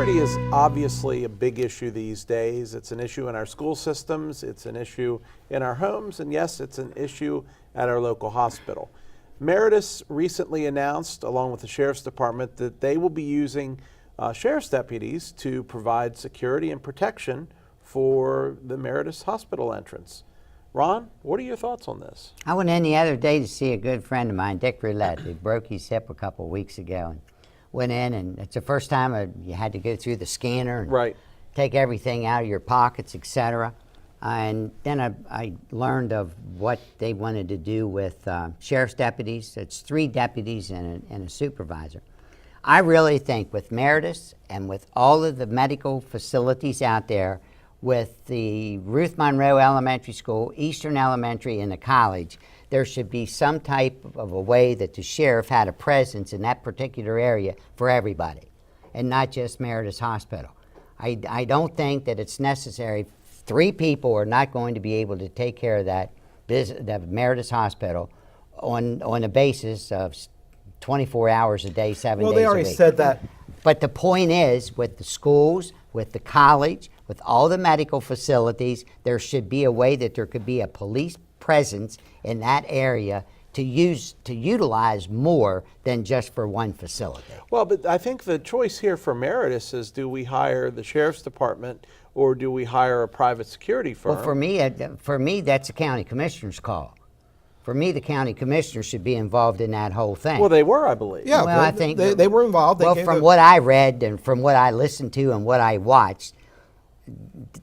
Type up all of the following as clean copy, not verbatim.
Security is obviously a big issue these days. It's an issue in our school systems, it's an issue in our homes, and yes, it's an issue at our local hospital. Meritus recently announced, along with the Sheriff's Department, that they will be using Sheriff's deputies to provide security and protection for the Meritus hospital entrance. Ron, what are your thoughts on this? I went in the other day to see a good friend of mine, Dick Roulette, who broke his hip a couple of weeks ago. And went in, and it's the first time you had to go through the scanner and take everything out of your pockets, etc. And then I learned of what they wanted to do with sheriff's deputies. It's 3 deputies and a supervisor. I really think with Meritus and with all of the medical facilities out there, with the Ruth Monroe Elementary School, Eastern Elementary, and the college, there should be some type of a way that the sheriff had a presence in that particular area for everybody, and not just Meritus Hospital. I don't think that it's necessary. 3 people are not going to be able to take care of that Meritus Hospital on a basis of 24 hours a day, 7 days a week. Well, they already said that. But the point is, with the schools, with the college, with all the medical facilities, there should be a way that there could be a police presence in that area to utilize more than just for one facility. Well, but I think the choice here for Meritus is, do we hire the Sheriff's Department or do we hire a private security firm? Well, for me, that's a county commissioner's call. For me, the county commissioner should be involved in that whole thing. Well, they were, I believe. Yeah, well, I think they were involved. Well, from what I read and from what I listened to and what I watched,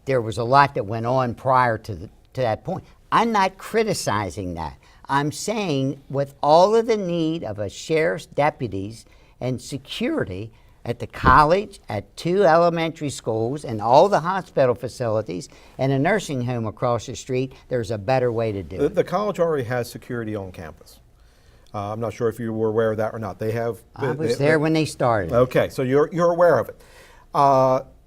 there was a lot that went on prior to that point. I'm not criticizing that. I'm saying with all of the need of a sheriff's deputies and security at the college, at 2 elementary schools, and all the hospital facilities, and a nursing home across the street, there's a better way to do it. The college already has security on campus. I'm not sure if you were aware of that or not. They have. I was there when they started. Okay, so you're aware of it.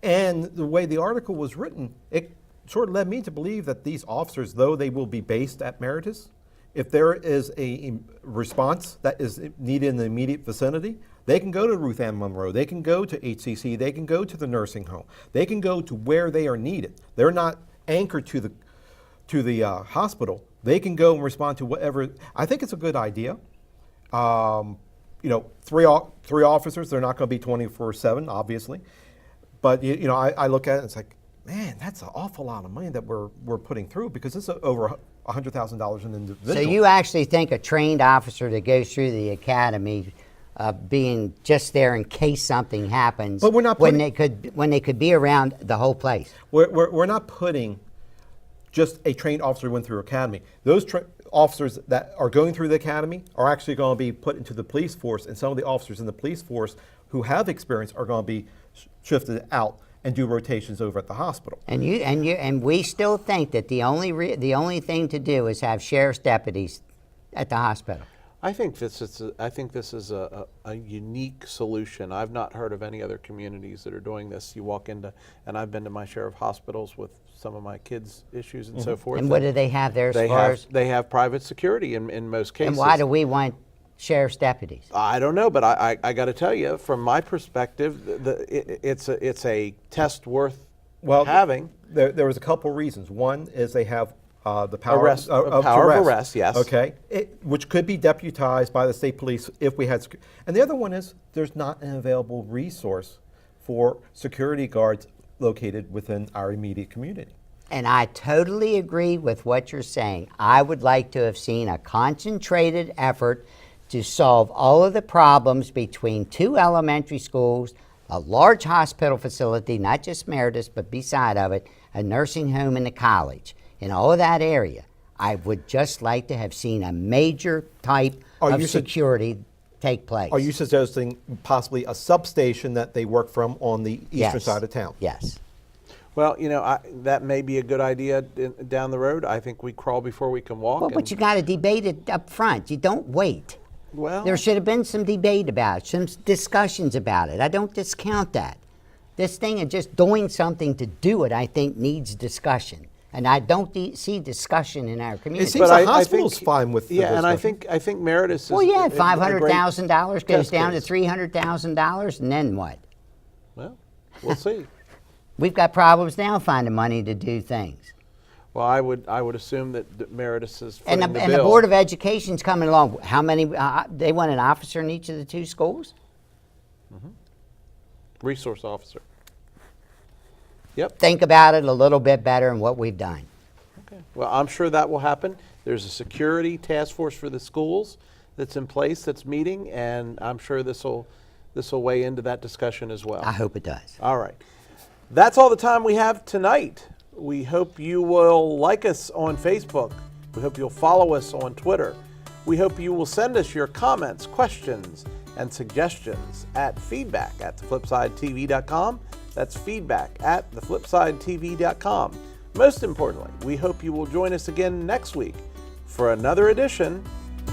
And the way the article was written, it sort of led me to believe that these officers, though they will be based at Meritus, if there is a response that is needed in the immediate vicinity, they can go to Ruth Ann Monroe, they can go to HCC, they can go to the nursing home, they can go to where they are needed. They're not anchored to the hospital. They can go and respond to whatever. I think it's a good idea. You know, three officers, they're not going to be 24/7, obviously. But you know, I look at it and it's like, man, that's an awful lot of money that we're putting through, because it's over $100,000 an individual. So you actually think a trained officer that goes through the academy, being just there in case something happens, but we're not when they could be around the whole place? We're not putting just a trained officer who went through academy. Those officers that are going through the academy are actually going to be put into the police force, and some of the officers in the police force who have experience are going to be shifted out and do rotations over at the hospital. And we still think that the only thing to do is have sheriff's deputies at the hospital. I think this is a unique solution. I've not heard of any other communities that are doing this. You walk into, and I've been to my share of hospitals with some of my kids' issues and so forth. And what do they have there? They have private security in most cases. And why do we want sheriff's deputies? I don't know, but I got to tell you, from my perspective, it's a test worth having. There was a couple reasons. One is they have the power of arrest, yes. Okay, which could be deputized by the state police if we had. And the other one is there's not an available resource for security guards located within our immediate community. And I totally agree with what you're saying. I would like to have seen a concentrated effort to solve all of the problems between 2 elementary schools, a large hospital facility, not just Meritus, but beside of it, a nursing home and a college. In all of that area, I would just like to have seen a major type of security take place. Are you suggesting possibly a substation that they work from on the eastern side of town? Yes. Well, you know, that may be a good idea down the road. I think we crawl before we can walk. Well, but you got to debate it up front. You don't wait. Well, there should have been some debate about it, some discussions about it. I don't discount that. This thing of just doing something to do it, I think, needs discussion. And I don't see discussion in our community. It seems the hospital's fine with the and I think Meritus is. Well, yeah, $500,000 goes down to $300,000, and then what? Well, We'll see. We've got problems now finding money to do things. Well, I would assume that Meritus is footing And the the bill. Board of Education's coming along. How many, they want an officer in each of the 2 schools? Resource officer. Yep. Think about it a little bit better and what we've done. Okay. Well, I'm sure that will happen. There's a security task force for the schools that's in place that's meeting, and I'm sure this will weigh into that discussion as well. I hope it does. All right. That's all the time we have tonight. We hope you will like us on Facebook. We hope you'll follow us on Twitter. We hope you will send us your comments, questions, and suggestions at feedback@theflipsidetv.com. That's feedback@theflipsidetv.com. Most importantly, we hope you will join us again next week for another edition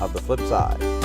of The Flip Side.